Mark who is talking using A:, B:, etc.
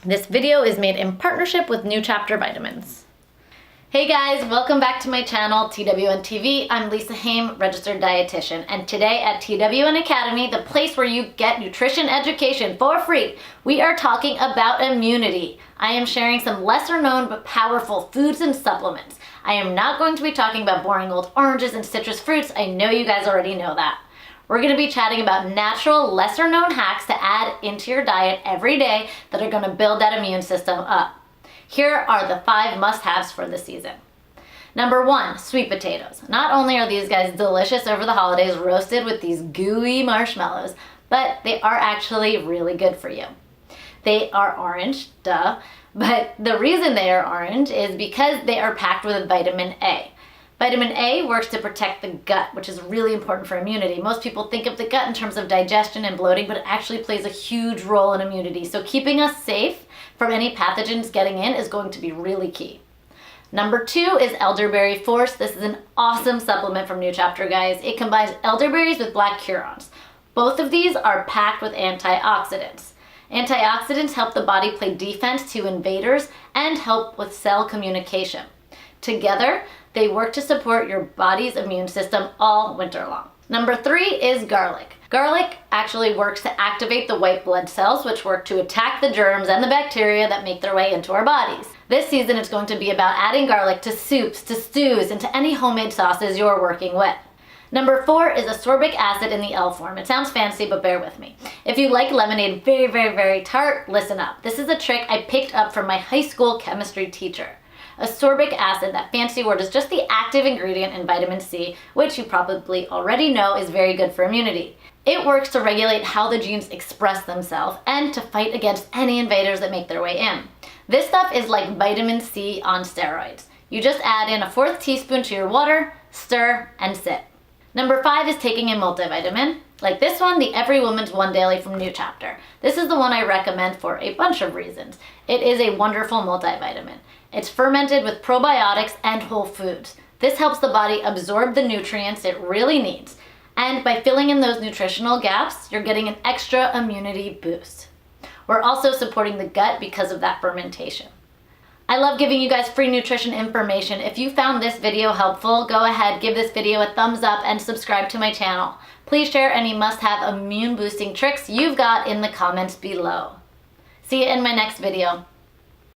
A: This video is made in partnership with New Chapter Vitamins. Hey guys, welcome back to my channel, TWN TV. I'm Lisa Hayim, Registered Dietitian, and today at TWN Academy, the place where you get nutrition education for free, we are talking about immunity. I am sharing some lesser known but powerful foods and supplements. I am not going to be talking about boring old oranges and citrus fruits. I know you guys already know that. We're going to be chatting about natural, lesser known hacks to add into your diet every day that are going to build that immune system up. Here are the 5 must-haves for the season. Number 1, sweet potatoes. Not only are these guys delicious over the holidays, roasted with these gooey marshmallows, but they are actually really good for you. They are orange, duh, but the reason they are orange is because they are packed with vitamin A. Vitamin A works to protect the gut, which is really important for immunity. Most people think of the gut in terms of digestion and bloating, but it actually plays a huge role in immunity. So keeping us safe from any pathogens getting in is going to be really key. Number 2 is Elderberry Force. This is an awesome supplement from New Chapter, guys. It combines elderberries with black currants. Both of these are packed with antioxidants. Antioxidants help the body play defense to invaders and help with cell communication. Together, they work to support your body's immune system all winter long. Number 3 is garlic. Garlic actually works to activate the white blood cells, which work to attack the germs and the bacteria that make their way into our bodies. This season, it's going to be about adding garlic to soups, to stews, and to any homemade sauces you're working with. Number 4 is a sorbic acid in the L form. It sounds fancy, but bear with me. If you like lemonade very tart, listen up. This is a trick I picked up from my high school chemistry teacher. A sorbic acid, that fancy word, is just the active ingredient in vitamin C, which you probably already know is very good for immunity. It works to regulate how the genes express themselves and to fight against any invaders that make their way in. This stuff is like vitamin C on steroids. You just add in a 1/4 teaspoon to your water, stir, and sip. Number 5 is taking a multivitamin. Like this one, the Every Woman's One Daily from New Chapter. This is the one I recommend for a bunch of reasons. It is a wonderful multivitamin. It's fermented with probiotics and whole foods. This helps the body absorb the nutrients it really needs. And by filling in those nutritional gaps, you're getting an extra immunity boost. We're also supporting the gut because of that fermentation. I love giving you guys free nutrition information. If you found this video helpful, go ahead, give this video a thumbs up and subscribe to my channel. Please share any must-have immune boosting tricks you've got in the comments below. See you in my next video.